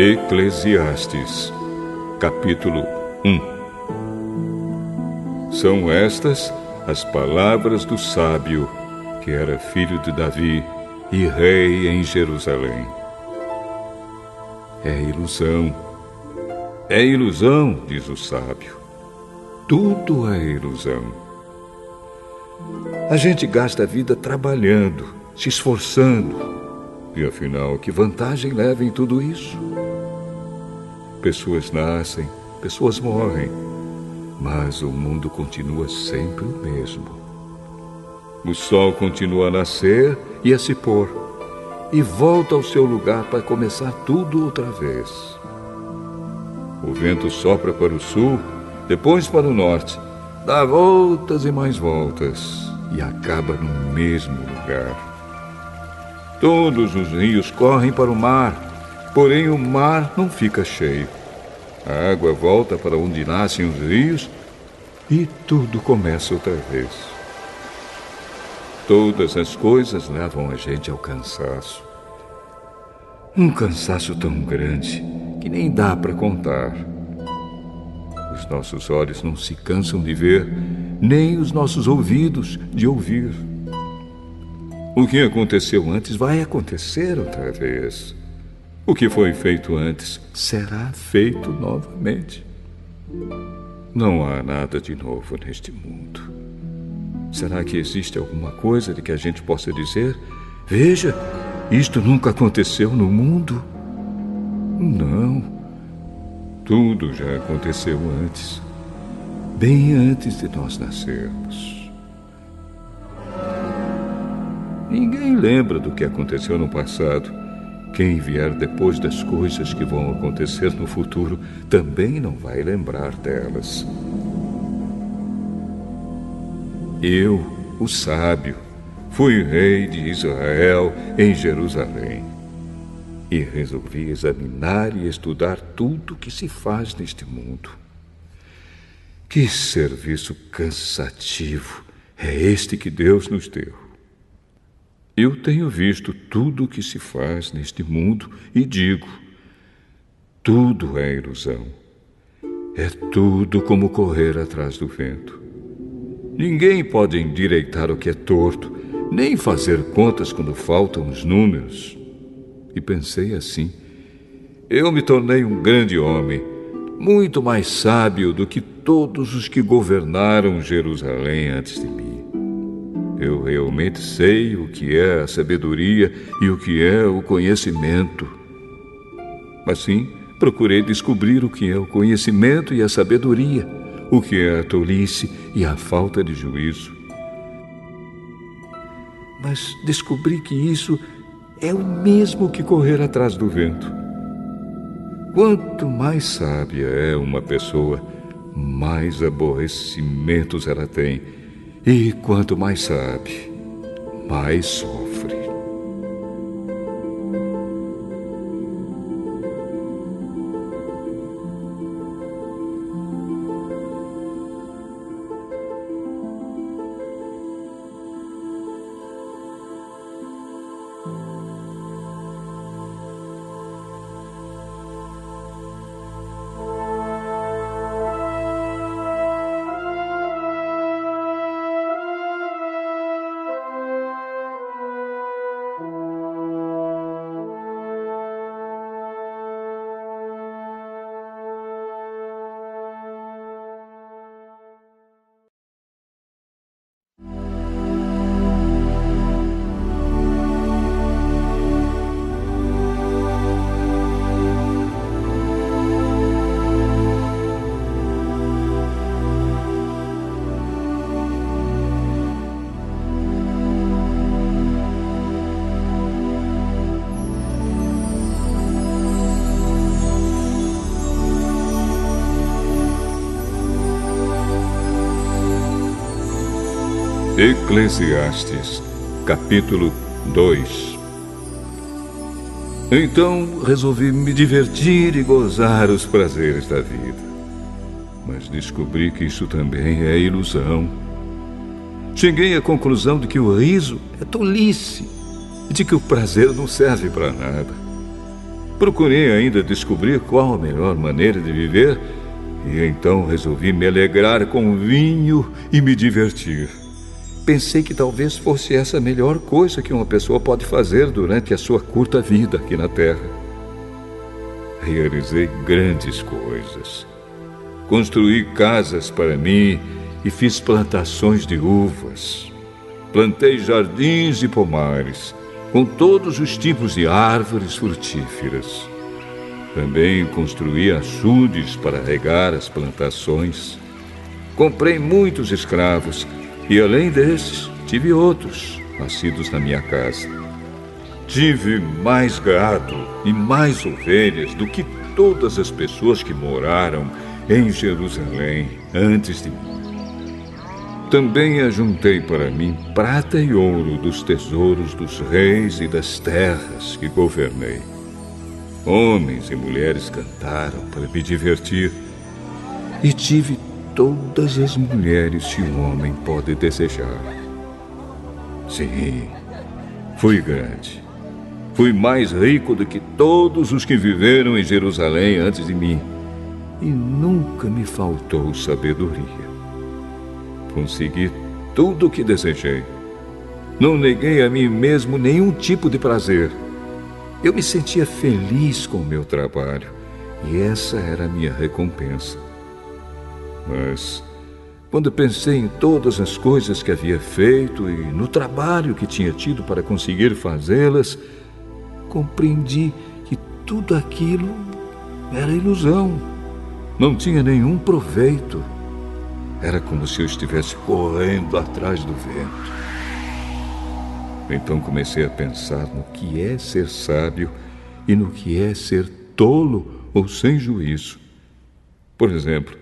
Eclesiastes, capítulo 1. São estas as palavras do sábio, que era filho de Davi e rei em Jerusalém. É ilusão, diz o sábio. Tudo é ilusão. A gente gasta a vida trabalhando, se esforçando. E afinal, que vantagem leva em tudo isso? Pessoas nascem, pessoas morrem, mas o mundo continua sempre o mesmo. O sol continua a nascer e a se pôr, e volta ao seu lugar para começar tudo outra vez. O vento sopra para o sul, depois para o norte, dá voltas e mais voltas, e acaba no mesmo lugar. Todos os rios correm para o mar, porém o mar não fica cheio. A água volta para onde nascem os rios e tudo começa outra vez. Todas as coisas levam a gente ao cansaço. Um cansaço tão grande que nem dá para contar. Os nossos olhos não se cansam de ver, nem os nossos ouvidos de ouvir. O que aconteceu antes vai acontecer outra vez. O que foi feito antes será feito novamente. Não há nada de novo neste mundo. Será que existe alguma coisa de que a gente possa dizer: veja, isto nunca aconteceu no mundo? Não. Tudo já aconteceu antes, bem antes de nós nascermos. Ninguém lembra do que aconteceu no passado. Quem vier depois das coisas que vão acontecer no futuro também não vai lembrar delas. Eu, o sábio, fui rei de Israel em Jerusalém e resolvi examinar e estudar tudo que se faz neste mundo. Que serviço cansativo é este que Deus nos deu! Eu tenho visto tudo o que se faz neste mundo e digo: tudo é ilusão. É tudo como correr atrás do vento. Ninguém pode endireitar o que é torto, nem fazer contas quando faltam os números. E pensei assim: eu me tornei um grande homem, muito mais sábio do que todos os que governaram Jerusalém antes de mim. Eu realmente sei o que é a sabedoria e o que é o conhecimento. Assim, procurei descobrir o que é o conhecimento e a sabedoria, o que é a tolice e a falta de juízo. Mas descobri que isso é o mesmo que correr atrás do vento. Quanto mais sábia é uma pessoa, mais aborrecimentos ela tem. E quanto mais sabe, mais sofre. Eclesiastes, capítulo 2. Então resolvi me divertir e gozar os prazeres da vida. Mas descobri que isso também é ilusão. Cheguei à conclusão de que o riso é tolice e de que o prazer não serve para nada. Procurei ainda descobrir qual a melhor maneira de viver e então resolvi me alegrar com vinho e me divertir. Pensei que talvez fosse essa a melhor coisa que uma pessoa pode fazer durante a sua curta vida aqui na Terra. Realizei grandes coisas. Construí casas para mim e fiz plantações de uvas. Plantei jardins e pomares, com todos os tipos de árvores frutíferas. Também construí açudes para regar as plantações. Comprei muitos escravos e, além desses, tive outros, nascidos na minha casa. Tive mais gado e mais ovelhas do que todas as pessoas que moraram em Jerusalém antes de mim. Também ajuntei para mim prata e ouro dos tesouros dos reis e das terras que governei. Homens e mulheres cantaram para me divertir. E tive todas as mulheres que um homem pode desejar. Sim, fui grande. Fui mais rico do que todos os que viveram em Jerusalém antes de mim. E nunca me faltou sabedoria. Consegui tudo o que desejei. Não neguei a mim mesmo nenhum tipo de prazer. Eu me sentia feliz com o meu trabalho, e essa era a minha recompensa. Mas, quando pensei em todas as coisas que havia feito e no trabalho que tinha tido para conseguir fazê-las, compreendi que tudo aquilo era ilusão. Não tinha nenhum proveito. Era como se eu estivesse correndo atrás do vento. Então comecei a pensar no que é ser sábio e no que é ser tolo ou sem juízo. Por exemplo,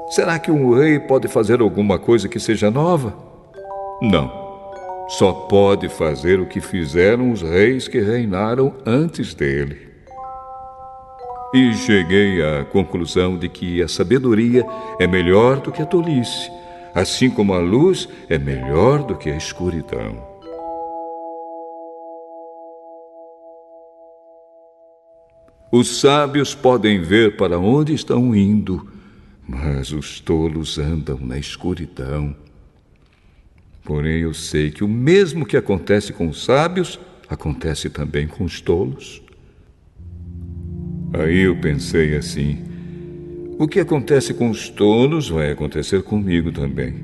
será que um rei pode fazer alguma coisa que seja nova? Não. Só pode fazer o que fizeram os reis que reinaram antes dele. E cheguei à conclusão de que a sabedoria é melhor do que a tolice, assim como a luz é melhor do que a escuridão. Os sábios podem ver para onde estão indo, mas os tolos andam na escuridão. Porém, eu sei que o mesmo que acontece com os sábios, acontece também com os tolos. Aí eu pensei assim: o que acontece com os tolos vai acontecer comigo também.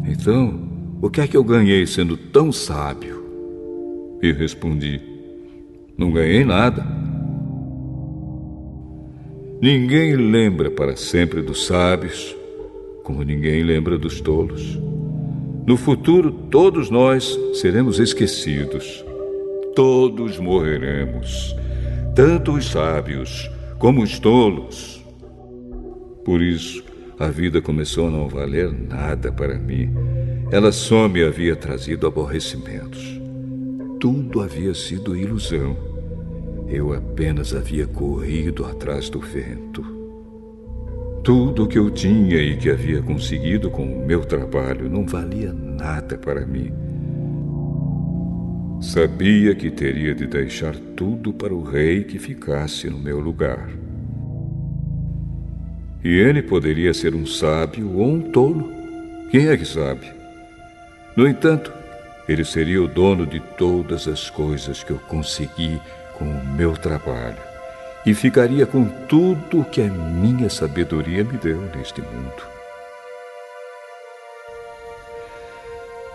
Então, o que é que eu ganhei sendo tão sábio? E respondi: não ganhei nada. Ninguém lembra para sempre dos sábios, como ninguém lembra dos tolos. No futuro, todos nós seremos esquecidos. Todos morreremos, tanto os sábios como os tolos. Por isso, a vida começou a não valer nada para mim. Ela só me havia trazido aborrecimentos. Tudo havia sido ilusão. Eu apenas havia corrido atrás do vento. Tudo o que eu tinha e que havia conseguido com o meu trabalho não valia nada para mim. Sabia que teria de deixar tudo para o rei que ficasse no meu lugar. E ele poderia ser um sábio ou um tolo. Quem é que sabe? No entanto, ele seria o dono de todas as coisas que eu consegui com o meu trabalho e ficaria com tudo que a minha sabedoria me deu neste mundo.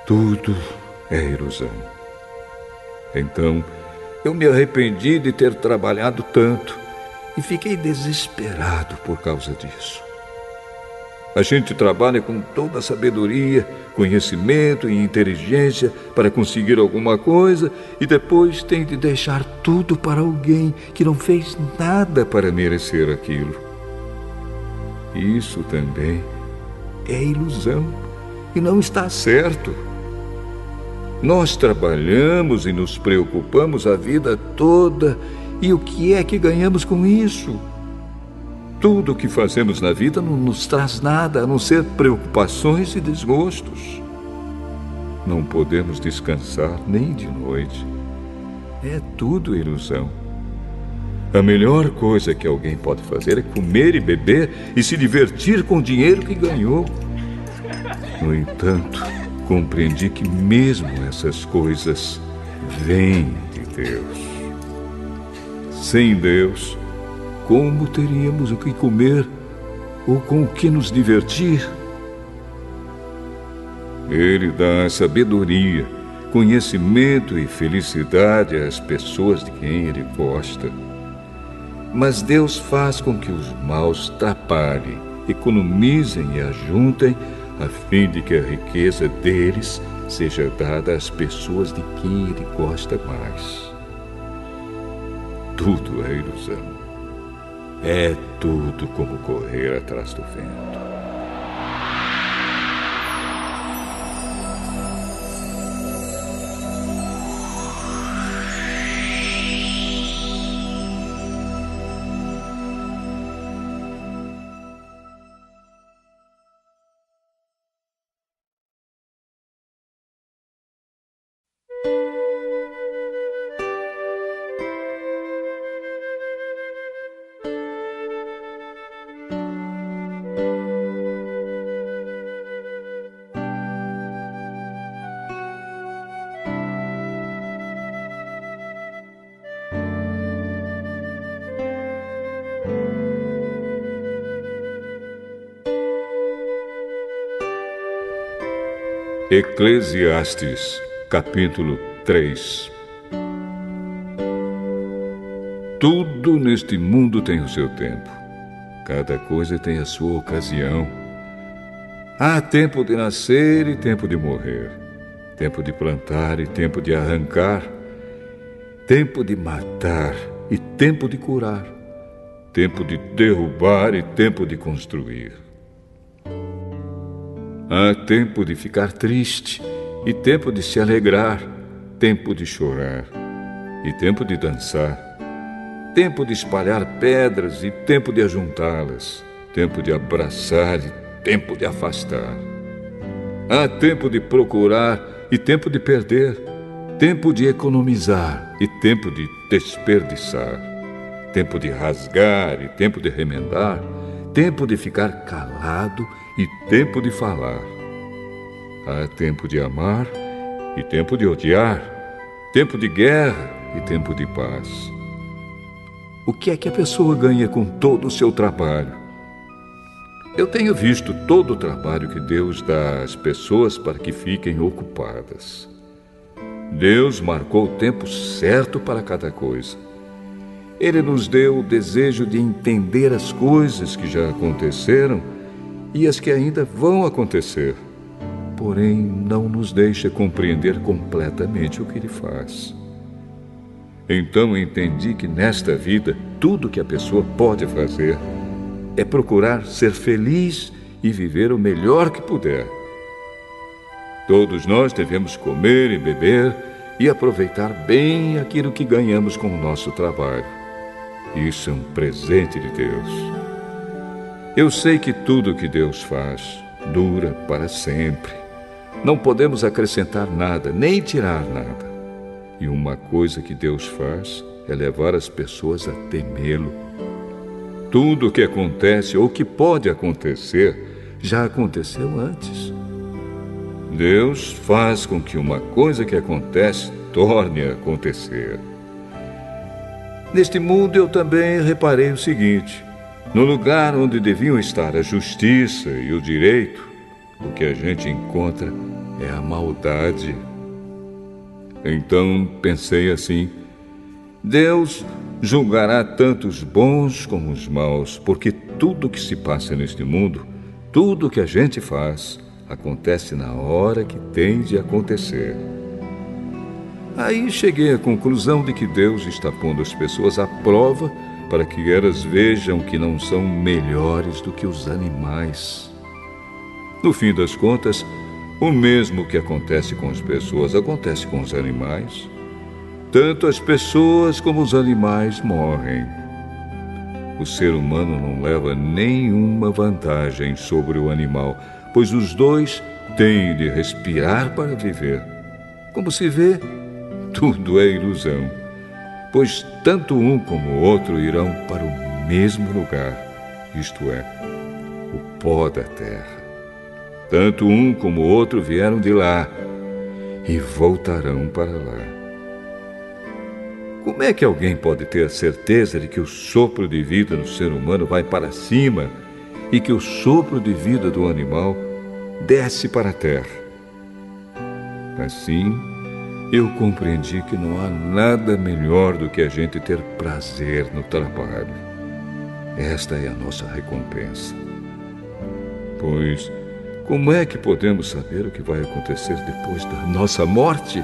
Tudo é ilusão. Então, eu me arrependi de ter trabalhado tanto e fiquei desesperado por causa disso. A gente trabalha com toda a sabedoria, conhecimento e inteligência para conseguir alguma coisa e depois tem de deixar tudo para alguém que não fez nada para merecer aquilo. Isso também é ilusão e não está certo. Nós trabalhamos e nos preocupamos a vida toda e o que é que ganhamos com isso? Tudo o que fazemos na vida não nos traz nada a não ser preocupações e desgostos. Não podemos descansar nem de noite. É tudo ilusão. A melhor coisa que alguém pode fazer é comer e beber e se divertir com o dinheiro que ganhou. No entanto, compreendi que mesmo essas coisas vêm de Deus. Sem Deus, como teríamos o que comer ou com o que nos divertir? Ele dá sabedoria, conhecimento e felicidade às pessoas de quem Ele gosta. Mas Deus faz com que os maus trabalhem, economizem e ajuntem, a fim de que a riqueza deles seja dada às pessoas de quem Ele gosta mais. Tudo é ilusão. É tudo como correr atrás do vento. Eclesiastes, capítulo 3. Tudo neste mundo tem o seu tempo. Cada coisa tem a sua ocasião. Há tempo de nascer e tempo de morrer. Tempo de plantar e tempo de arrancar. Tempo de matar e tempo de curar. Tempo de derrubar e tempo de construir. Há tempo de ficar triste e tempo de se alegrar, tempo de chorar e tempo de dançar, tempo de espalhar pedras e tempo de ajuntá-las, tempo de abraçar e tempo de afastar. Há tempo de procurar e tempo de perder, tempo de economizar e tempo de desperdiçar, tempo de rasgar e tempo de remendar, tempo de ficar calado e tempo de falar. Há tempo de amar e tempo de odiar, tempo de guerra e tempo de paz. O que é que a pessoa ganha com todo o seu trabalho? Eu tenho visto todo o trabalho que Deus dá às pessoas para que fiquem ocupadas. Deus marcou o tempo certo para cada coisa. Ele nos deu o desejo de entender as coisas que já aconteceram e as que ainda vão acontecer. Porém, não nos deixa compreender completamente o que Ele faz. Então entendi que nesta vida, tudo que a pessoa pode fazer é procurar ser feliz e viver o melhor que puder. Todos nós devemos comer e beber e aproveitar bem aquilo que ganhamos com o nosso trabalho. Isso é um presente de Deus. Eu sei que tudo que Deus faz dura para sempre. Não podemos acrescentar nada, nem tirar nada. E uma coisa que Deus faz é levar as pessoas a temê-lo. Tudo o que acontece ou que pode acontecer já aconteceu antes. Deus faz com que uma coisa que acontece torne a acontecer. Neste mundo eu também reparei o seguinte: no lugar onde deviam estar a justiça e o direito, o que a gente encontra é a maldade. Então pensei assim: Deus julgará tanto os bons como os maus, porque tudo que se passa neste mundo, tudo que a gente faz, acontece na hora que tem de acontecer. Aí cheguei à conclusão de que Deus está pondo as pessoas à prova para que elas vejam que não são melhores do que os animais. No fim das contas, o mesmo que acontece com as pessoas acontece com os animais. Tanto as pessoas como os animais morrem. O ser humano não leva nenhuma vantagem sobre o animal, pois os dois têm de respirar para viver. Como se vê, tudo é ilusão. pois tanto um como o outro irão para o mesmo lugar, isto é, o pó da terra. Tanto um como o outro vieram de lá e voltarão para lá. Como é que alguém pode ter a certeza de que o sopro de vida do ser humano vai para cima e que o sopro de vida do animal desce para a terra? Assim, eu compreendi que não há nada melhor do que a gente ter prazer no trabalho. Esta é a nossa recompensa. Pois, como é que podemos saber o que vai acontecer depois da nossa morte?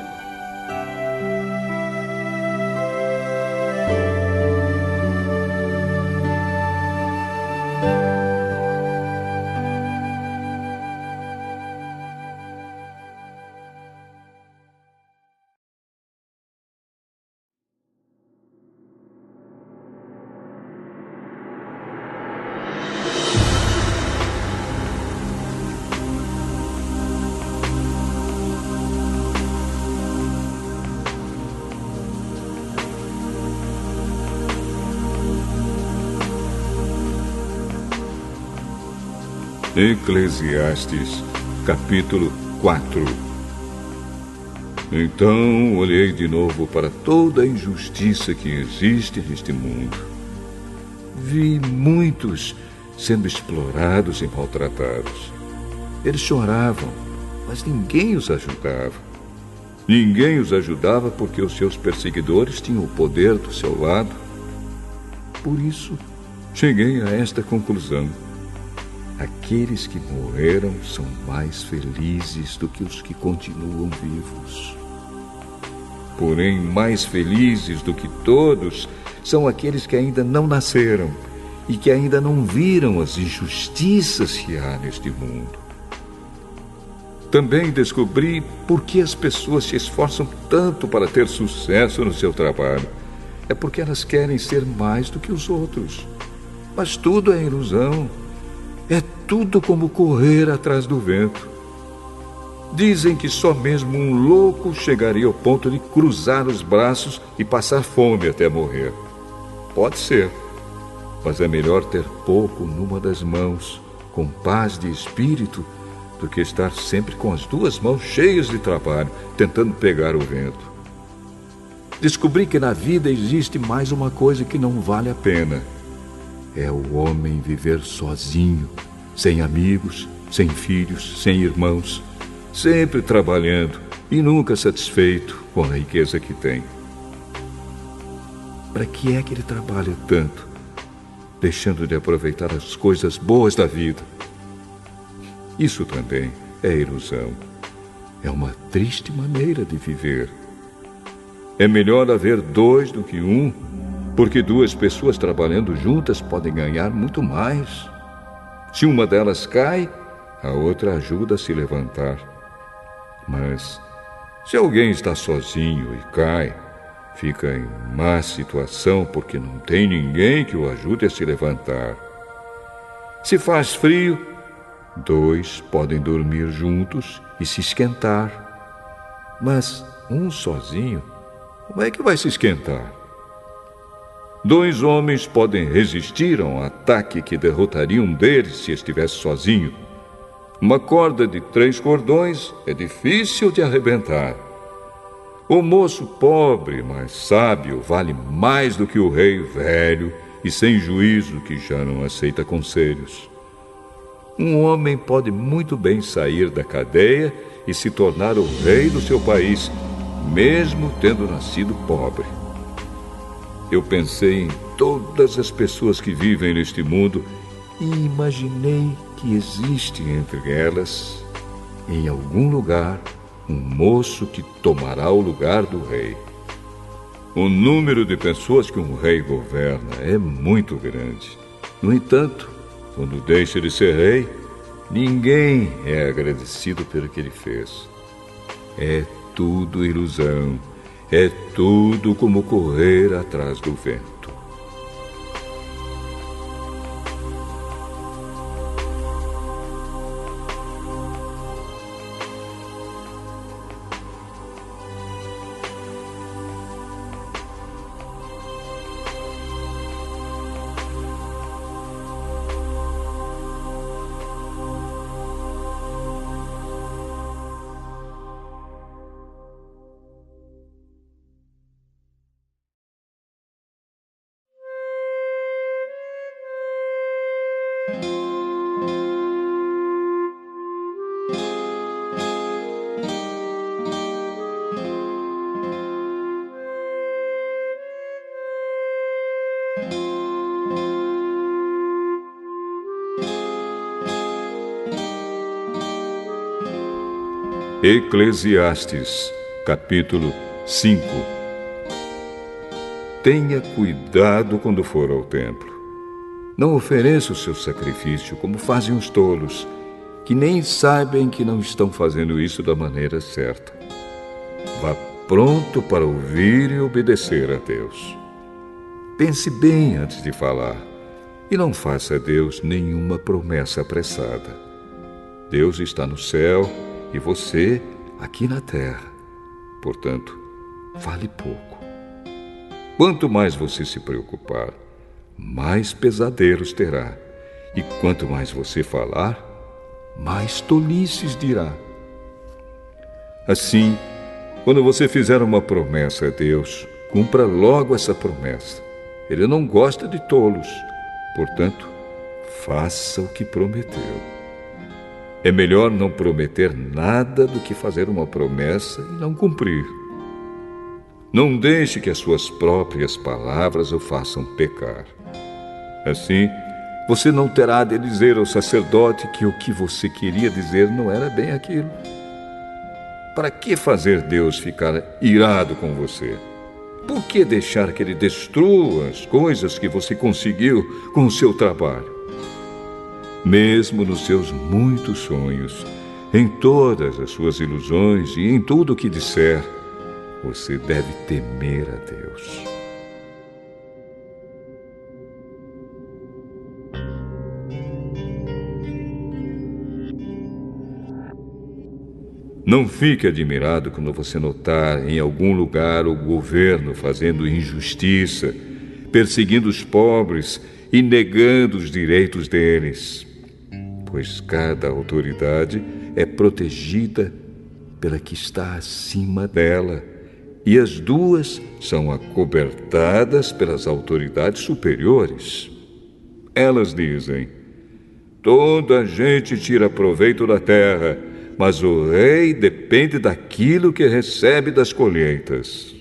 Eclesiastes, capítulo 4. Então olhei de novo para toda a injustiça que existe neste mundo. Vi muitos sendo explorados e maltratados. Eles choravam, mas ninguém os ajudava. Ninguém os ajudava porque os seus perseguidores tinham o poder do seu lado. Por isso, cheguei a esta conclusão. Aqueles que morreram são mais felizes do que os que continuam vivos. Porém, mais felizes do que todos são aqueles que ainda não nasceram e que ainda não viram as injustiças que há neste mundo. Também descobri por que as pessoas se esforçam tanto para ter sucesso no seu trabalho. É porque elas querem ser mais do que os outros. Mas tudo é ilusão. É tudo como correr atrás do vento. Dizem que só mesmo um louco chegaria ao ponto de cruzar os braços e passar fome até morrer. Pode ser, mas é melhor ter pouco numa das mãos, com paz de espírito, do que estar sempre com as duas mãos cheias de trabalho, tentando pegar o vento. Descobri que na vida existe mais uma coisa que não vale a pena. É o homem viver sozinho, sem amigos, sem filhos, sem irmãos, sempre trabalhando e nunca satisfeito com a riqueza que tem. Para que é que ele trabalha tanto, deixando de aproveitar as coisas boas da vida? Isso também é ilusão. É uma triste maneira de viver. É melhor haver dois do que um, porque duas pessoas trabalhando juntas podem ganhar muito mais. Se uma delas cai, a outra ajuda a se levantar. Mas, se alguém está sozinho e cai, fica em má situação porque não tem ninguém que o ajude a se levantar. Se faz frio, dois podem dormir juntos e se esquentar. Mas um sozinho, como é que vai se esquentar? Dois homens podem resistir a um ataque que derrotaria um deles se estivesse sozinho. Uma corda de 3 cordões é difícil de arrebentar. O moço pobre, mas sábio, vale mais do que o rei velho e sem juízo que já não aceita conselhos. Um homem pode muito bem sair da cadeia e se tornar o rei do seu país, mesmo tendo nascido pobre. Eu pensei em todas as pessoas que vivem neste mundo e imaginei que existe entre elas, em algum lugar, um moço que tomará o lugar do rei. O número de pessoas que um rei governa é muito grande. No entanto, quando deixa de ser rei, ninguém é agradecido pelo que ele fez. É tudo ilusão. É tudo como correr atrás do vento. Eclesiastes, capítulo 5. Tenha cuidado quando for ao templo. Não ofereça o seu sacrifício como fazem os tolos, que nem sabem que não estão fazendo isso da maneira certa. Vá pronto para ouvir e obedecer a Deus. Pense bem antes de falar e não faça a Deus nenhuma promessa apressada. Deus está no céu e você aqui na terra. Portanto, fale pouco. Quanto mais você se preocupar, mais pesadelos terá. E quanto mais você falar, mais tolices dirá. Assim, quando você fizer uma promessa a Deus, cumpra logo essa promessa. Ele não gosta de tolos. Portanto, faça o que prometeu. É melhor não prometer nada do que fazer uma promessa e não cumprir. Não deixe que as suas próprias palavras o façam pecar. Assim, você não terá de dizer ao sacerdote que o que você queria dizer não era bem aquilo. Para que fazer Deus ficar irado com você? Por que deixar que Ele destrua as coisas que você conseguiu com o seu trabalho? Mesmo nos seus muitos sonhos, em todas as suas ilusões e em tudo o que disser, você deve temer a Deus. Não fique admirado quando você notar em algum lugar o governo fazendo injustiça, perseguindo os pobres e negando os direitos deles, pois cada autoridade é protegida pela que está acima dela, e as duas são acobertadas pelas autoridades superiores. Elas dizem: toda a gente tira proveito da terra, mas o rei depende daquilo que recebe das colheitas.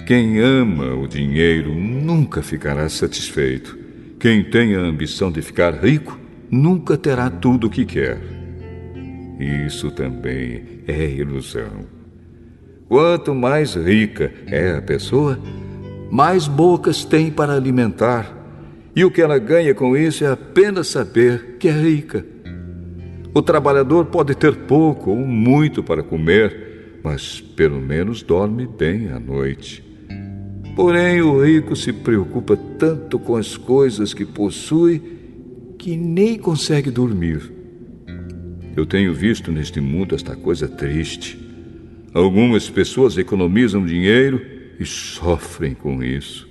Quem ama o dinheiro nunca ficará satisfeito. Quem tem a ambição de ficar rico nunca terá tudo o que quer. Isso também é ilusão. Quanto mais rica é a pessoa, mais bocas tem para alimentar. E o que ela ganha com isso é apenas saber que é rica. O trabalhador pode ter pouco ou muito para comer, mas pelo menos dorme bem à noite. Porém, o rico se preocupa tanto com as coisas que possui que nem consegue dormir. Eu tenho visto neste mundo esta coisa triste. Algumas pessoas economizam dinheiro e sofrem com isso.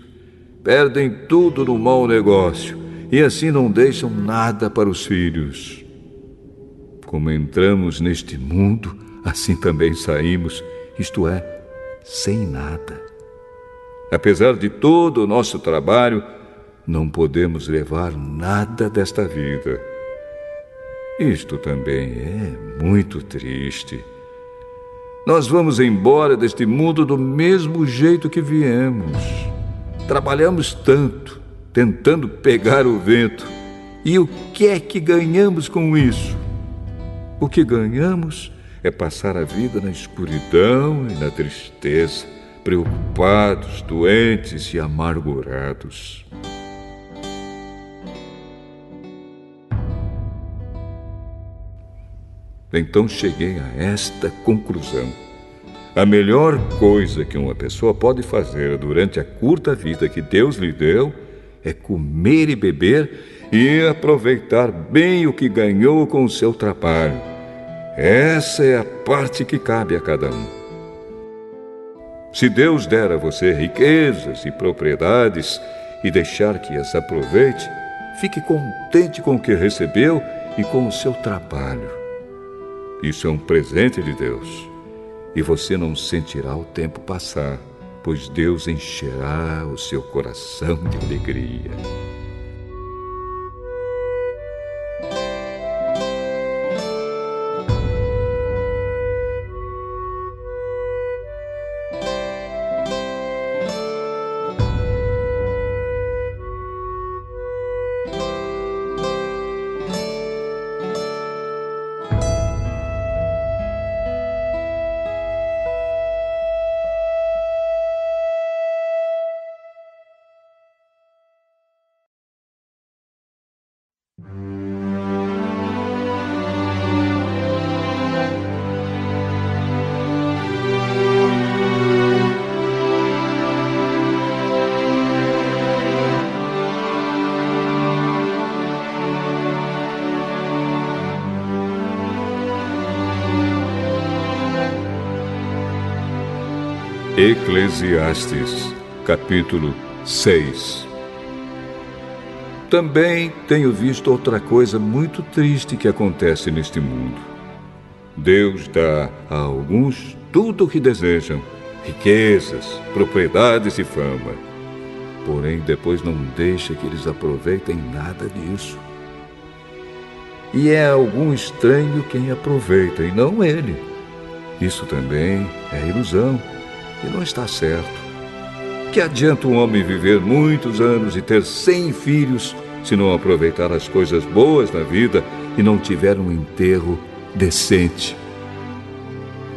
Perdem tudo no mau negócio e assim não deixam nada para os filhos. Como entramos neste mundo, assim também saímos, isto é, sem nada. Apesar de todo o nosso trabalho, não podemos levar nada desta vida. Isto também é muito triste. Nós vamos embora deste mundo do mesmo jeito que viemos. Trabalhamos tanto, tentando pegar o vento. E o que é que ganhamos com isso? O que ganhamos é passar a vida na escuridão e na tristeza, preocupados, doentes e amargurados. Então cheguei a esta conclusão. A melhor coisa que uma pessoa pode fazer durante a curta vida que Deus lhe deu é comer e beber e aproveitar bem o que ganhou com o seu trabalho. Essa é a parte que cabe a cada um. Se Deus der a você riquezas e propriedades e deixar que as aproveite, fique contente com o que recebeu e com o seu trabalho. Isso é um presente de Deus, e você não sentirá o tempo passar, pois Deus encherá o seu coração de alegria. Eclesiastes, capítulo 6. Também tenho visto outra coisa muito triste que acontece neste mundo. Deus dá a alguns tudo o que desejam, riquezas, propriedades e fama. Porém, depois não deixa que eles aproveitem nada disso. E é algum estranho quem aproveita, e não ele. Isso também é ilusão, e não está certo. Que adianta um homem viver muitos anos e ter 100 filhos se não aproveitar as coisas boas da vida e não tiver um enterro decente?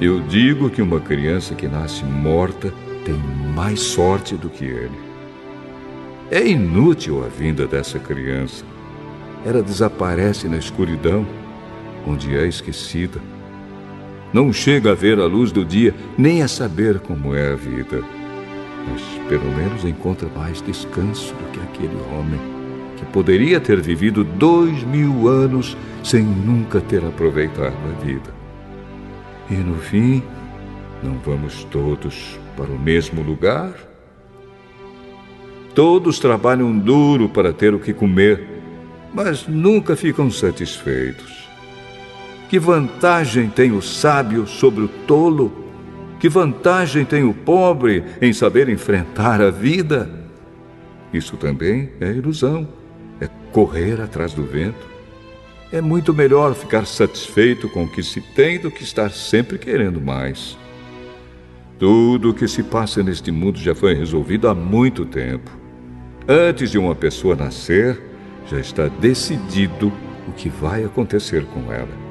Eu digo que uma criança que nasce morta tem mais sorte do que ele. É inútil a vinda dessa criança. Ela desaparece na escuridão, onde é esquecida. Não chega a ver a luz do dia, nem a saber como é a vida. Mas pelo menos encontra mais descanso do que aquele homem que poderia ter vivido 2000 anos sem nunca ter aproveitado a vida. E no fim, não vamos todos para o mesmo lugar? Todos trabalham duro para ter o que comer, mas nunca ficam satisfeitos. Que vantagem tem o sábio sobre o tolo? Que vantagem tem o pobre em saber enfrentar a vida? Isso também é ilusão, é correr atrás do vento. É muito melhor ficar satisfeito com o que se tem do que estar sempre querendo mais. Tudo o que se passa neste mundo já foi resolvido há muito tempo. Antes de uma pessoa nascer, já está decidido o que vai acontecer com ela.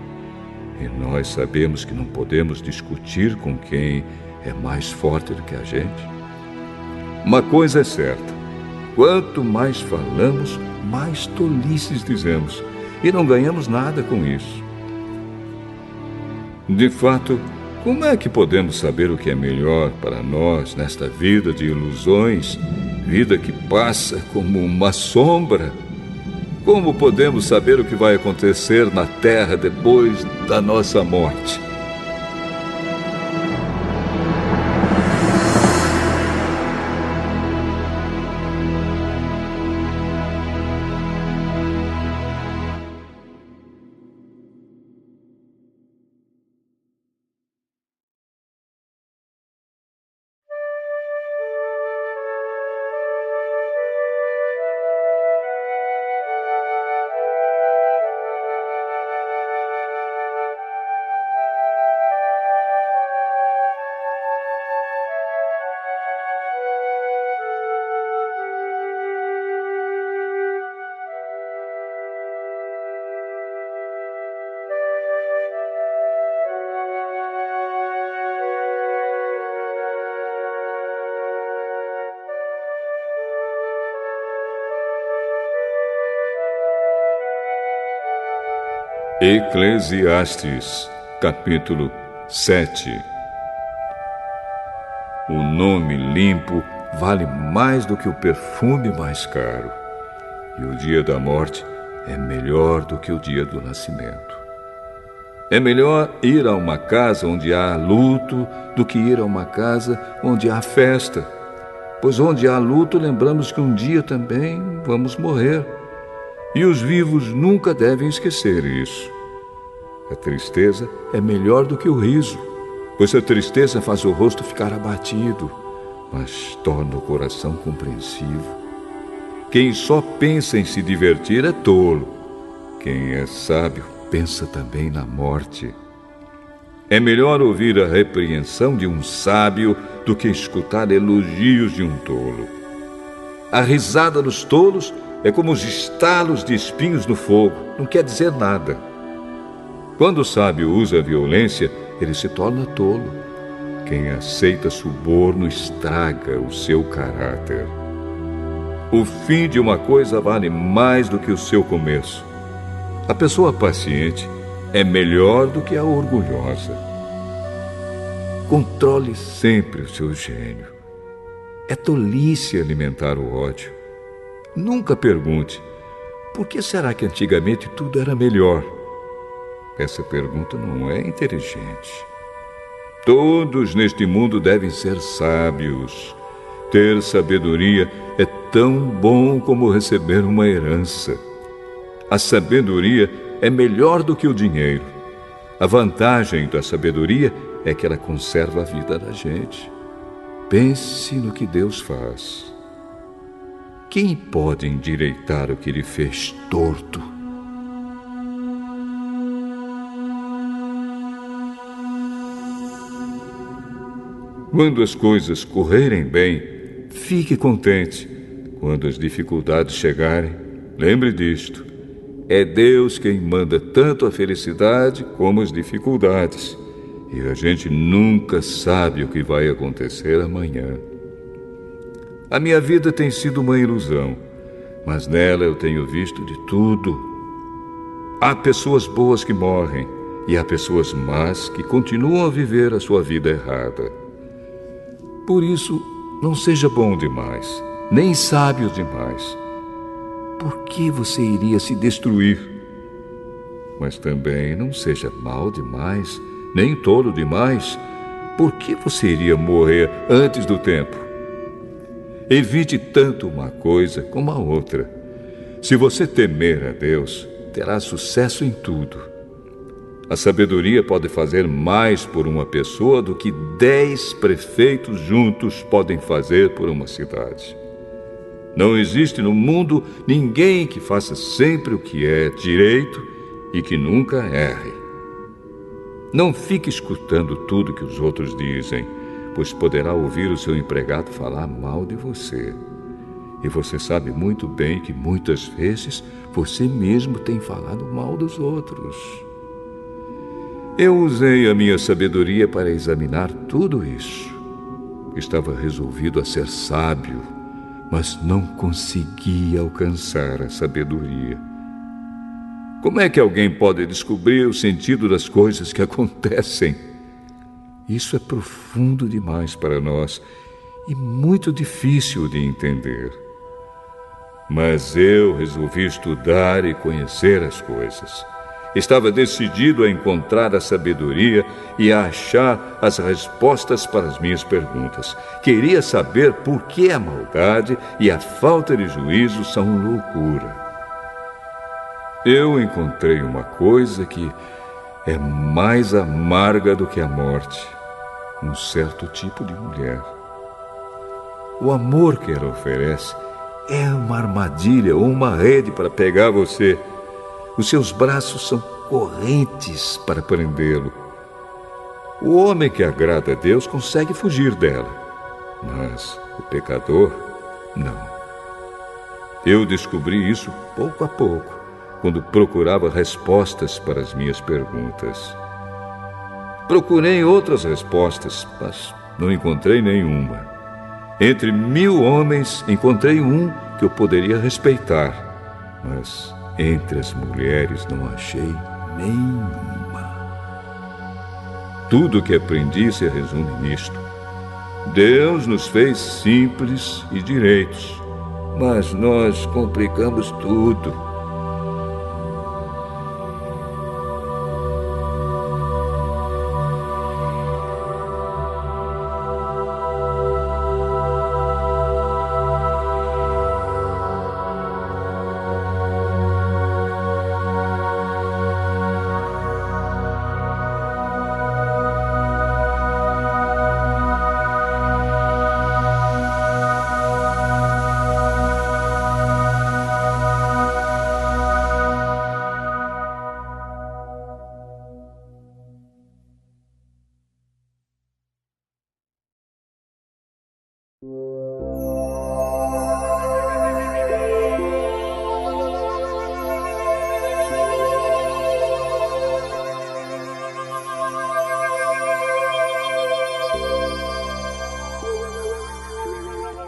E nós sabemos que não podemos discutir com quem é mais forte do que a gente. Uma coisa é certa: quanto mais falamos, mais tolices dizemos, e não ganhamos nada com isso. De fato, como é que podemos saber o que é melhor para nós nesta vida de ilusões, vida que passa como uma sombra? Como podemos saber o que vai acontecer na terra depois da nossa morte? Eclesiastes, capítulo 7. O nome limpo vale mais do que o perfume mais caro, e o dia da morte é melhor do que o dia do nascimento. É melhor ir a uma casa onde há luto do que ir a uma casa onde há festa, pois onde há luto lembramos que um dia também vamos morrer. E os vivos nunca devem esquecer isso. A tristeza é melhor do que o riso, pois a tristeza faz o rosto ficar abatido, mas torna o coração compreensivo. Quem só pensa em se divertir é tolo. Quem é sábio pensa também na morte. É melhor ouvir a repreensão de um sábio do que escutar elogios de um tolo. A risada dos tolos é como os estalos de espinhos no fogo, não quer dizer nada. Quando o sábio usa a violência, ele se torna tolo. Quem aceita suborno estraga o seu caráter. O fim de uma coisa vale mais do que o seu começo. A pessoa paciente é melhor do que a orgulhosa. Controle sempre o seu gênio. É tolice alimentar o ódio. Nunca pergunte: por que será que antigamente tudo era melhor? Essa pergunta não é inteligente. Todos neste mundo devem ser sábios. Ter sabedoria é tão bom como receber uma herança. A sabedoria é melhor do que o dinheiro. A vantagem da sabedoria é que ela conserva a vida da gente. Pense no que Deus faz. Quem pode endireitar o que Ele fez torto? Quando as coisas correrem bem, fique contente. Quando as dificuldades chegarem, lembre disto. É Deus quem manda tanto a felicidade como as dificuldades. E a gente nunca sabe o que vai acontecer amanhã. A minha vida tem sido uma ilusão, mas nela eu tenho visto de tudo. Há pessoas boas que morrem e há pessoas más que continuam a viver a sua vida errada. Por isso, não seja bom demais, nem sábio demais. Por que você iria se destruir? Mas também não seja mau demais, nem tolo demais. Por que você iria morrer antes do tempo? Evite tanto uma coisa como a outra. Se você temer a Deus, terá sucesso em tudo. A sabedoria pode fazer mais por uma pessoa do que 10 prefeitos juntos podem fazer por uma cidade. Não existe no mundo ninguém que faça sempre o que é direito e que nunca erre. Não fique escutando tudo que os outros dizem, pois poderá ouvir o seu empregado falar mal de você. E você sabe muito bem que muitas vezes você mesmo tem falado mal dos outros. Eu usei a minha sabedoria para examinar tudo isso. Estava resolvido a ser sábio, mas não conseguia alcançar a sabedoria. Como é que alguém pode descobrir o sentido das coisas que acontecem? Isso é profundo demais para nós e muito difícil de entender. Mas eu resolvi estudar e conhecer as coisas. Estava decidido a encontrar a sabedoria e a achar as respostas para as minhas perguntas. Queria saber por que a maldade e a falta de juízo são loucura. Eu encontrei uma coisa que é mais amarga do que a morte. Um certo tipo de mulher. O amor que ela oferece é uma armadilha ou uma rede para pegar você. Os seus braços são correntes para prendê-lo. O homem que agrada a Deus consegue fugir dela, mas o pecador, não. Eu descobri isso pouco a pouco, quando procurava respostas para as minhas perguntas. Procurei outras respostas, mas não encontrei nenhuma. Entre 1000 homens, encontrei um que eu poderia respeitar, mas entre as mulheres não achei nenhuma. Tudo o que aprendi se resume nisto. Deus nos fez simples e direitos, mas nós complicamos tudo.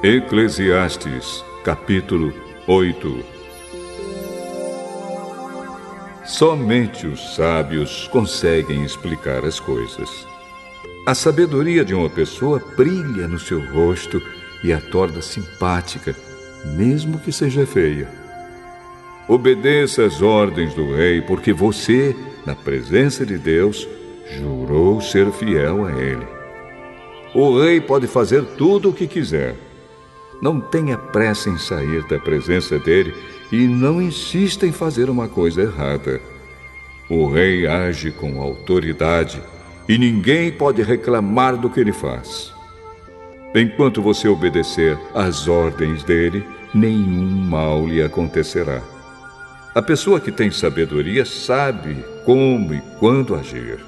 Eclesiastes, capítulo 8. Somente os sábios conseguem explicar as coisas. A sabedoria de uma pessoa brilha no seu rosto e a torna simpática, mesmo que seja feia. Obedeça às ordens do rei, porque você, na presença de Deus, jurou ser fiel a ele. o rei pode fazer tudo o que quiser. Não tenha pressa em sair da presença dele e não insista em fazer uma coisa errada. O rei age com autoridade e ninguém pode reclamar do que ele faz. Enquanto você obedecer às ordens dele, nenhum mal lhe acontecerá. A pessoa que tem sabedoria sabe como e quando agir.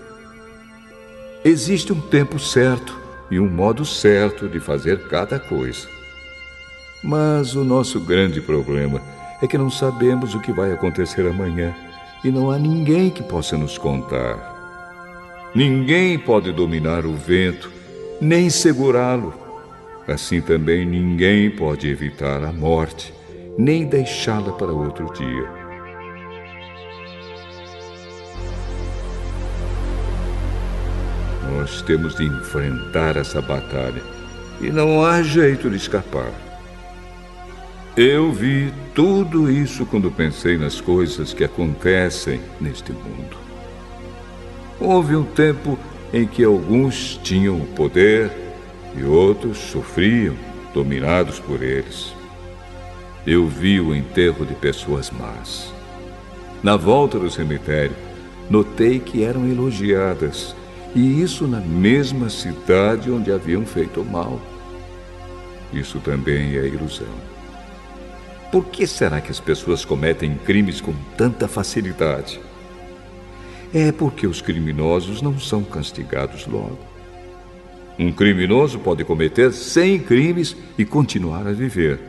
Existe um tempo certo e um modo certo de fazer cada coisa. Mas o nosso grande problema é que não sabemos o que vai acontecer amanhã e não há ninguém que possa nos contar. Ninguém pode dominar o vento, nem segurá-lo. Assim também ninguém pode evitar a morte, nem deixá-la para outro dia. Nós temos de enfrentar essa batalha e não há jeito de escapar. Eu vi tudo isso quando pensei nas coisas que acontecem neste mundo. Houve um tempo em que alguns tinham o poder e outros sofriam, dominados por eles. Eu vi o enterro de pessoas más. Na volta do cemitério, notei que eram elogiadas, e isso na mesma cidade onde haviam feito mal. Isso também é ilusão. Por que será que as pessoas cometem crimes com tanta facilidade? É porque os criminosos não são castigados logo. Um criminoso pode cometer 100 crimes e continuar a viver.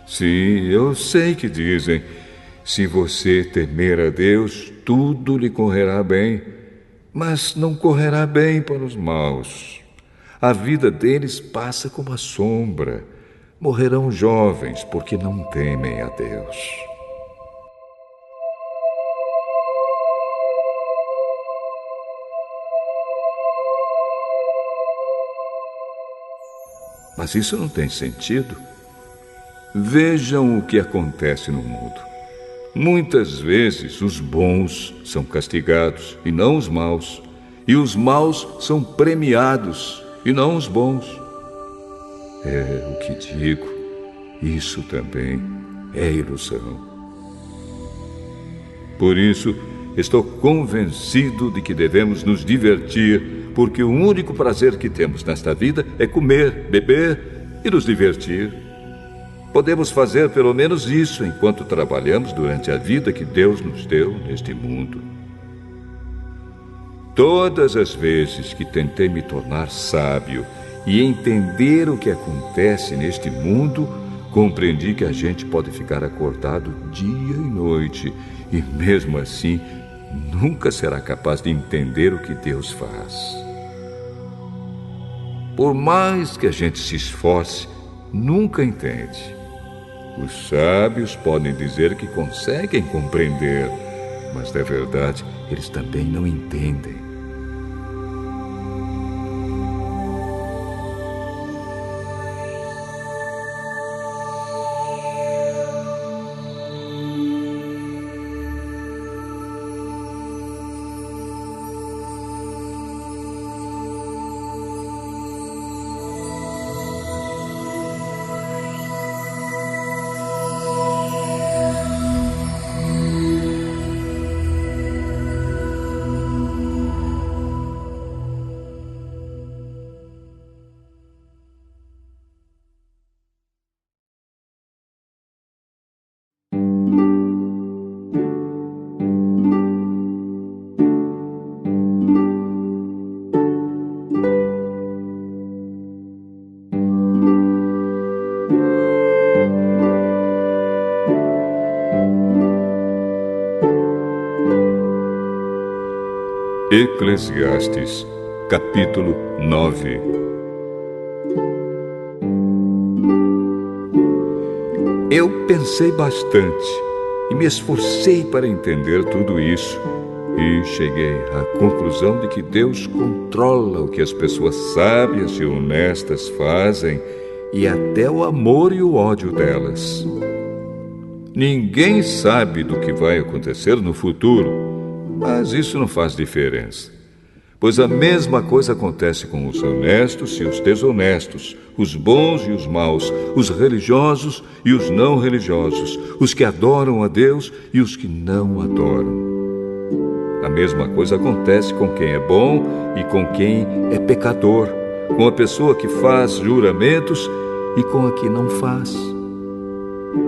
Sim, eu sei que dizem, se você temer a Deus, tudo lhe correrá bem, mas não correrá bem para os maus. A vida deles passa como a sombra. Morrerão jovens porque não temem a Deus. Mas isso não tem sentido. Vejam o que acontece no mundo. Muitas vezes os bons são castigados e não os maus, e os maus são premiados e não os bons. É o que digo, isso também é ilusão. Por isso, estou convencido de que devemos nos divertir, porque o único prazer que temos nesta vida é comer, beber e nos divertir. Podemos fazer pelo menos isso enquanto trabalhamos durante a vida que Deus nos deu neste mundo. Todas as vezes que tentei me tornar sábio e entender o que acontece neste mundo, compreendi que a gente pode ficar acordado dia e noite e, mesmo assim, nunca será capaz de entender o que Deus faz. Por mais que a gente se esforce, nunca entende. Os sábios podem dizer que conseguem compreender, mas, na verdade, eles também não entendem. Eclesiastes, capítulo 9. Eu pensei bastante e me esforcei para entender tudo isso e cheguei à conclusão de que Deus controla o que as pessoas sábias e honestas fazem e até o amor e o ódio delas. Ninguém sabe do que vai acontecer no futuro, mas isso não faz diferença. Pois a mesma coisa acontece com os honestos e os desonestos, os bons e os maus, os religiosos e os não religiosos, os que adoram a Deus e os que não adoram. A mesma coisa acontece com quem é bom e com quem é pecador, com a pessoa que faz juramentos e com a que não faz.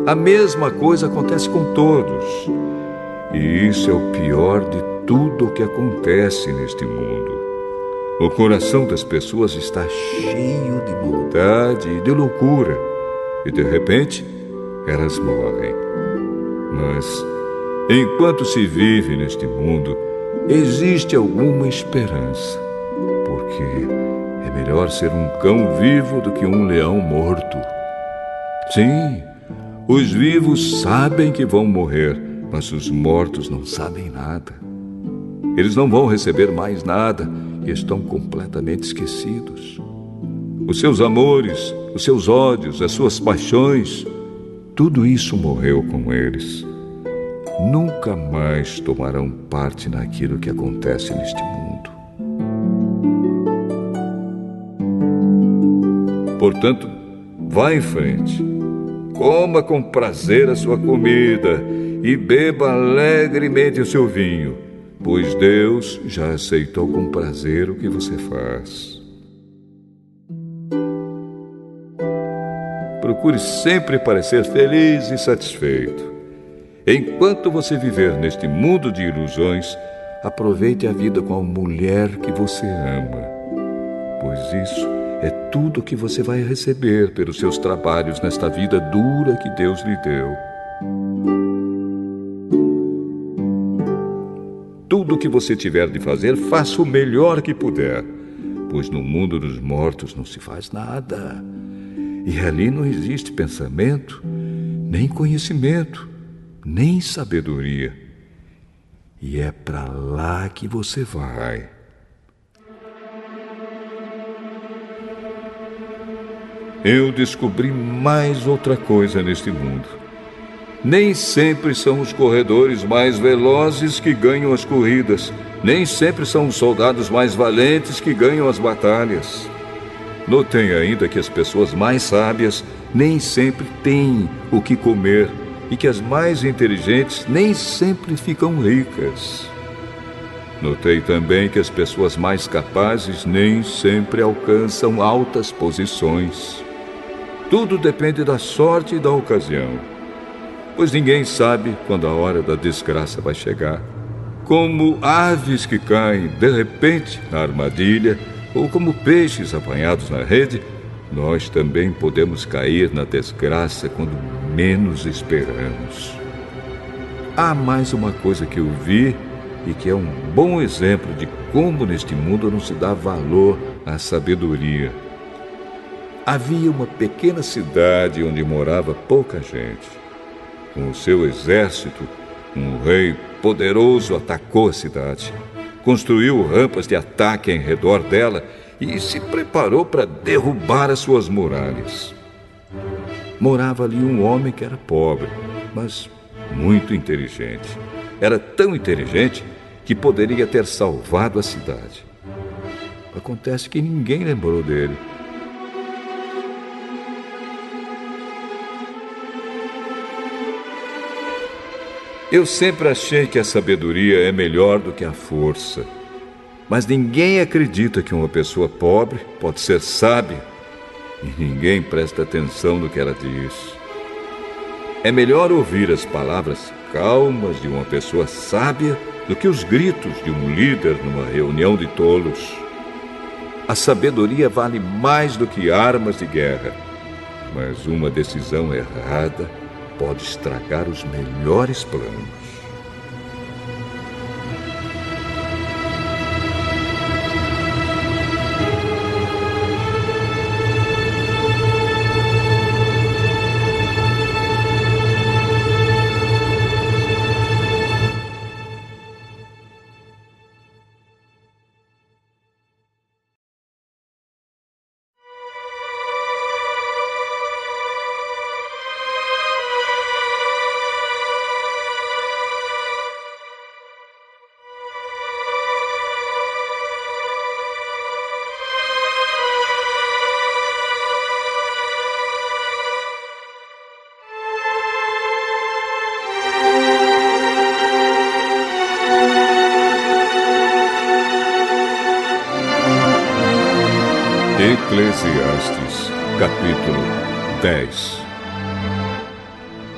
A mesma coisa acontece com todos. E isso é o pior de tudo o que acontece neste mundo. O coração das pessoas está cheio de maldade e de loucura, e de repente elas morrem. Mas, enquanto se vive neste mundo, existe alguma esperança, porque é melhor ser um cão vivo do que um leão morto. Sim, os vivos sabem que vão morrer, mas os mortos não sabem nada. Eles não vão receber mais nada e estão completamente esquecidos. Os seus amores, os seus ódios, as suas paixões, tudo isso morreu com eles. Nunca mais tomarão parte naquilo que acontece neste mundo. Portanto, vá em frente. Coma com prazer a sua comida e beba alegremente o seu vinho, pois Deus já aceitou com prazer o que você faz. Procure sempre parecer feliz e satisfeito. Enquanto você viver neste mundo de ilusões, aproveite a vida com a mulher que você ama, pois isso é tudo que você vai receber pelos seus trabalhos nesta vida dura que Deus lhe deu. Tudo o que você tiver de fazer, faça o melhor que puder, pois no mundo dos mortos não se faz nada. E ali não existe pensamento, nem conhecimento, nem sabedoria. E é para lá que você vai. Eu descobri mais outra coisa neste mundo. Nem sempre são os corredores mais velozes que ganham as corridas. Nem sempre são os soldados mais valentes que ganham as batalhas. Notei ainda que as pessoas mais sábias nem sempre têm o que comer e que as mais inteligentes nem sempre ficam ricas. Notei também que as pessoas mais capazes nem sempre alcançam altas posições. Tudo depende da sorte e da ocasião, pois ninguém sabe quando a hora da desgraça vai chegar. Como aves que caem de repente na armadilha, ou como peixes apanhados na rede, nós também podemos cair na desgraça quando menos esperamos. Há mais uma coisa que eu vi e que é um bom exemplo de como neste mundo não se dá valor à sabedoria. Havia uma pequena cidade onde morava pouca gente. Com o seu exército, um rei poderoso atacou a cidade, construiu rampas de ataque em redor dela e se preparou para derrubar as suas muralhas. Morava ali um homem que era pobre, mas muito inteligente. Era tão inteligente que poderia ter salvado a cidade. Acontece que ninguém lembrou dele. Eu sempre achei que a sabedoria é melhor do que a força. Mas ninguém acredita que uma pessoa pobre pode ser sábia e ninguém presta atenção no que ela diz. É melhor ouvir as palavras calmas de uma pessoa sábia do que os gritos de um líder numa reunião de tolos. A sabedoria vale mais do que armas de guerra, mas uma decisão errada pode estragar os melhores planos. Eclesiastes, capítulo 10.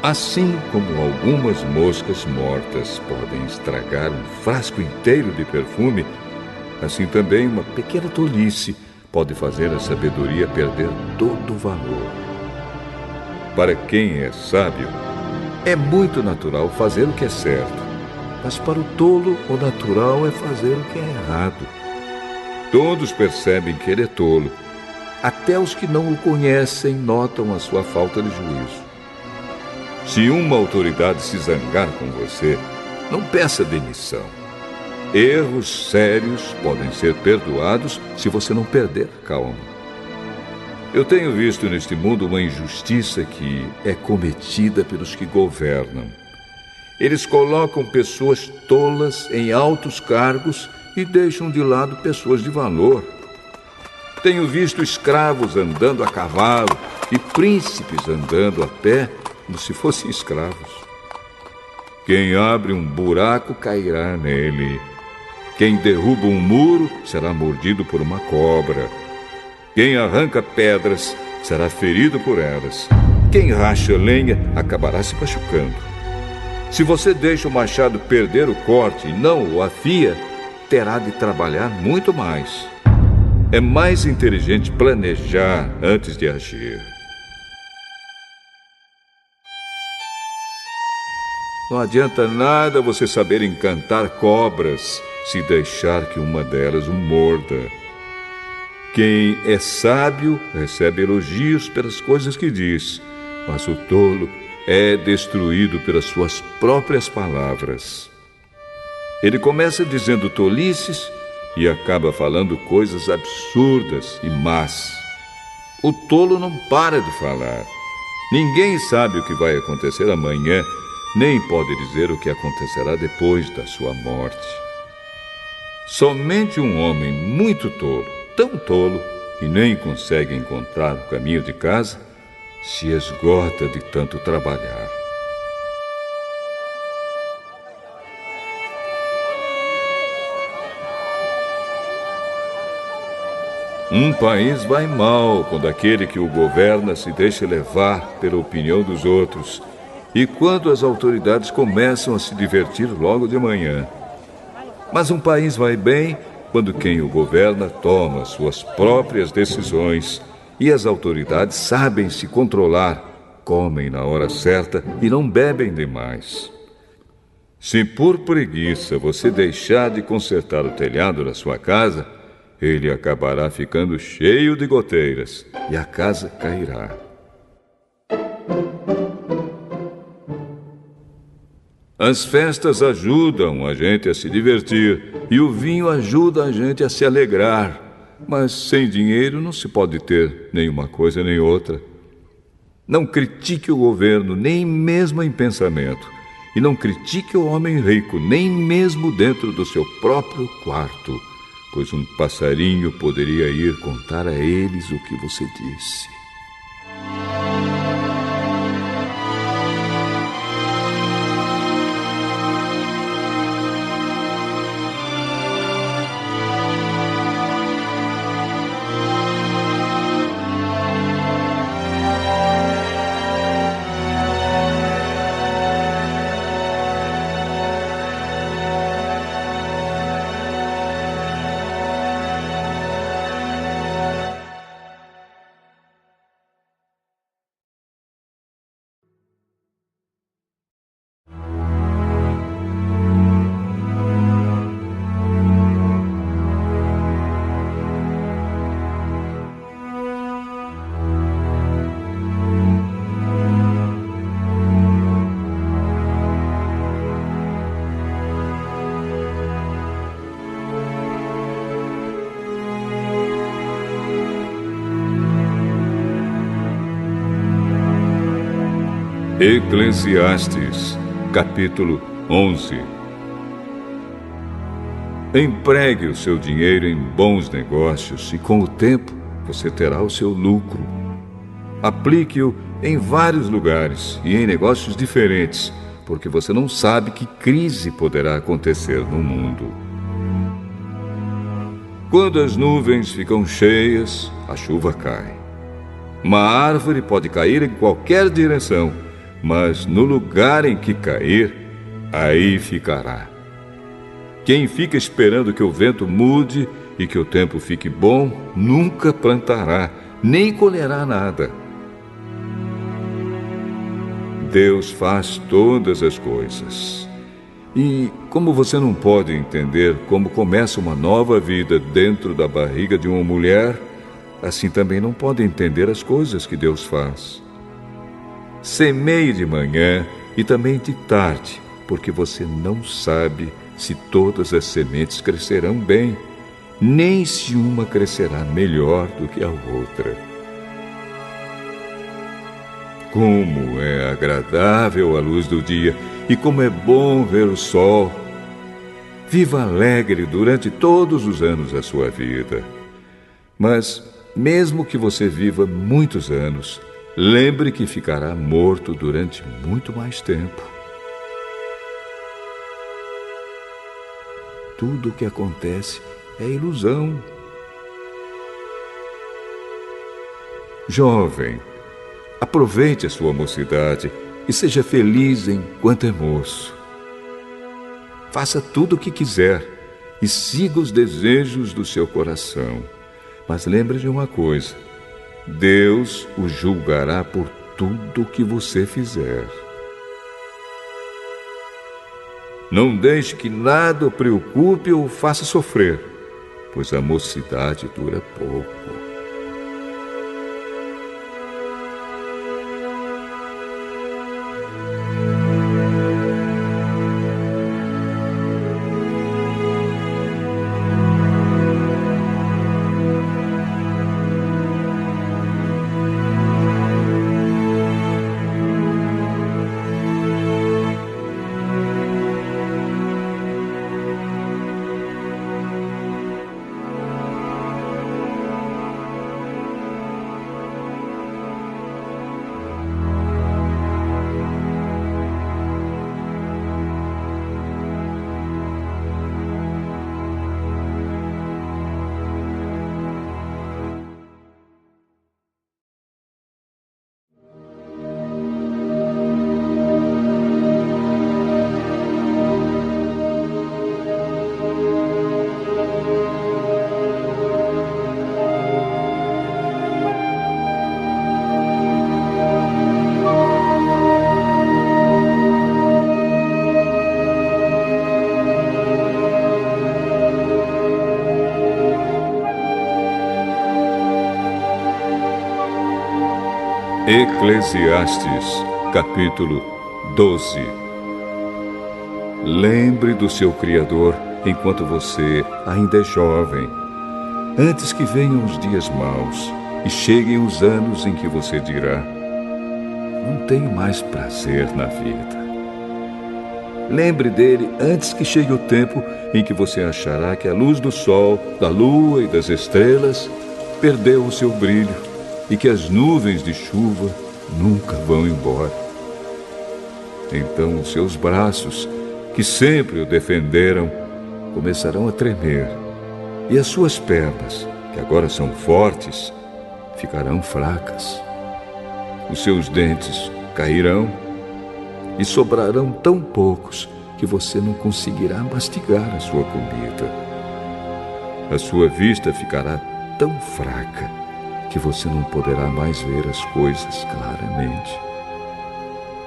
Assim como algumas moscas mortas podem estragar um frasco inteiro de perfume, assim também uma pequena tolice pode fazer a sabedoria perder todo o valor. Para quem é sábio, é muito natural fazer o que é certo, mas para o tolo, o natural é fazer o que é errado. Todos percebem que ele é tolo. Até os que não o conhecem notam a sua falta de juízo. Se uma autoridade se zangar com você, não peça demissão. Erros sérios podem ser perdoados se você não perder a calma. Eu tenho visto neste mundo uma injustiça que é cometida pelos que governam. Eles colocam pessoas tolas em altos cargos e deixam de lado pessoas de valor. Tenho visto escravos andando a cavalo e príncipes andando a pé como se fossem escravos. Quem abre um buraco cairá nele. Quem derruba um muro será mordido por uma cobra. Quem arranca pedras será ferido por elas. Quem racha lenha acabará se machucando. Se você deixa o machado perder o corte e não o afia, terá de trabalhar muito mais. É mais inteligente planejar antes de agir. Não adianta nada você saber encantar cobras se deixar que uma delas o morda. Quem é sábio recebe elogios pelas coisas que diz, mas o tolo é destruído pelas suas próprias palavras. Ele começa dizendo tolices e acaba falando coisas absurdas e más. O tolo não para de falar. Ninguém sabe o que vai acontecer amanhã, nem pode dizer o que acontecerá depois da sua morte. Somente um homem muito tolo, tão tolo, que nem consegue encontrar o caminho de casa, se esgota de tanto trabalhar. Um país vai mal quando aquele que o governa se deixa levar pela opinião dos outros e quando as autoridades começam a se divertir logo de manhã. Mas um país vai bem quando quem o governa toma suas próprias decisões e as autoridades sabem se controlar, comem na hora certa e não bebem demais. Se por preguiça você deixar de consertar o telhado da sua casa, ele acabará ficando cheio de goteiras e a casa cairá. As festas ajudam a gente a se divertir e o vinho ajuda a gente a se alegrar. Mas sem dinheiro não se pode ter nenhuma coisa nem outra. Não critique o governo, nem mesmo em pensamento. E não critique o homem rico, nem mesmo dentro do seu próprio quarto. Pois um passarinho poderia ir contar a eles o que você disse. Eclesiastes, capítulo 11. Empregue o seu dinheiro em bons negócios e com o tempo você terá o seu lucro. Aplique-o em vários lugares e em negócios diferentes, porque você não sabe que crise poderá acontecer no mundo. Quando as nuvens ficam cheias, a chuva cai. Uma árvore pode cair em qualquer direção, mas no lugar em que cair, aí ficará. Quem fica esperando que o vento mude e que o tempo fique bom, nunca plantará, nem colherá nada. Deus faz todas as coisas. E como você não pode entender como começa uma nova vida dentro da barriga de uma mulher, assim também não pode entender as coisas que Deus faz. Semeie de manhã e também de tarde, porque você não sabe se todas as sementes crescerão bem, nem se uma crescerá melhor do que a outra. Como é agradável a luz do dia e como é bom ver o sol. Viva alegre durante todos os anos da sua vida. Mas, mesmo que você viva muitos anos, lembre que ficará morto durante muito mais tempo. Tudo o que acontece é ilusão. Jovem, aproveite a sua mocidade e seja feliz enquanto é moço. Faça tudo o que quiser e siga os desejos do seu coração. Mas lembre de uma coisa: Deus o julgará por tudo o que você fizer. Não deixe que nada o preocupe ou o faça sofrer, pois a mocidade dura pouco. Eclesiastes, capítulo 12. Lembre do seu Criador enquanto você ainda é jovem, antes que venham os dias maus e cheguem os anos em que você dirá: não tenho mais prazer na vida. Lembre dele antes que chegue o tempo em que você achará que a luz do sol, da lua e das estrelas perdeu o seu brilho e que as nuvens de chuva nunca vão embora. Então os seus braços, que sempre o defenderam, começarão a tremer, e as suas pernas, que agora são fortes, ficarão fracas. Os seus dentes cairão e sobrarão tão poucos que você não conseguirá mastigar a sua comida. A sua vista ficará tão fraca que você não poderá mais ver as coisas claramente.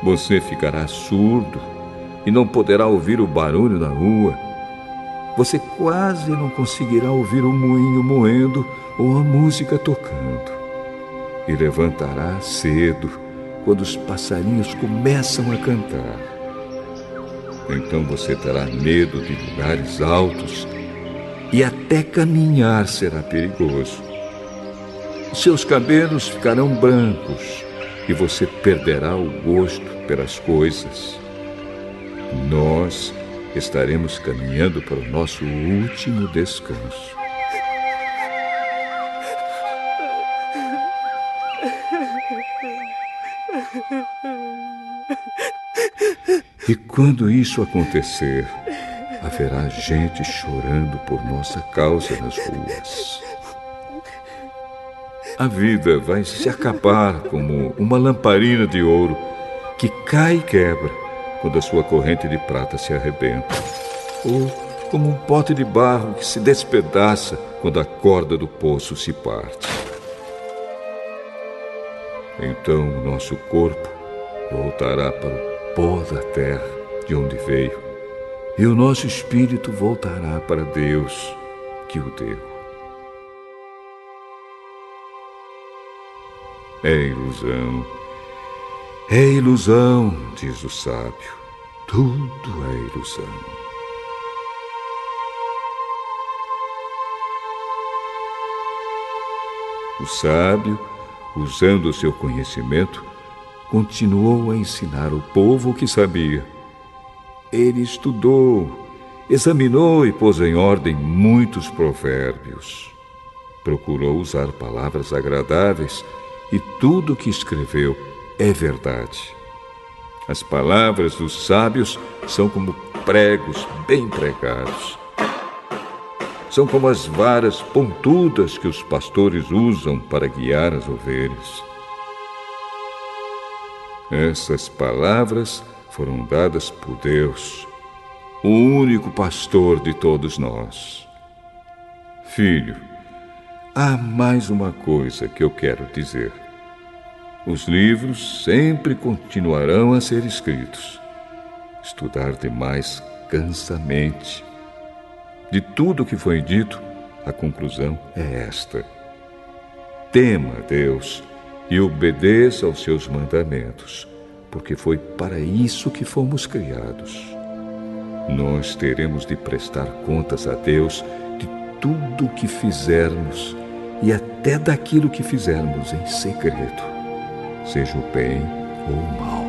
Você ficará surdo e não poderá ouvir o barulho da rua. Você quase não conseguirá ouvir o moinho moendo ou a música tocando. E levantará cedo quando os passarinhos começam a cantar. Então você terá medo de lugares altos e até caminhar será perigoso. Seus cabelos ficarão brancos e você perderá o gosto pelas coisas. Nós estaremos caminhando para o nosso último descanso. E quando isso acontecer, haverá gente chorando por nossa causa nas ruas. A vida vai se acabar como uma lamparina de ouro que cai e quebra quando a sua corrente de prata se arrebenta, ou como um pote de barro que se despedaça quando a corda do poço se parte. Então o nosso corpo voltará para o pó da terra de onde veio, e o nosso espírito voltará para Deus que o deu. É ilusão, diz o sábio. Tudo é ilusão. O sábio, usando o seu conhecimento, continuou a ensinar o povo o que sabia. Ele estudou, examinou e pôs em ordem muitos provérbios. Procurou usar palavras agradáveis e tudo o que escreveu é verdade. As palavras dos sábios são como pregos bem pregados. São como as varas pontudas que os pastores usam para guiar as ovelhas. Essas palavras foram dadas por Deus, o único pastor de todos nós. Filho, há mais uma coisa que eu quero dizer. Os livros sempre continuarão a ser escritos. Estudar demais cansa a mente. De tudo o que foi dito, a conclusão é esta: tema a Deus e obedeça aos seus mandamentos, porque foi para isso que fomos criados. Nós teremos de prestar contas a Deus de tudo o que fizermos e até daquilo que fizermos em segredo, seja o bem ou o mal.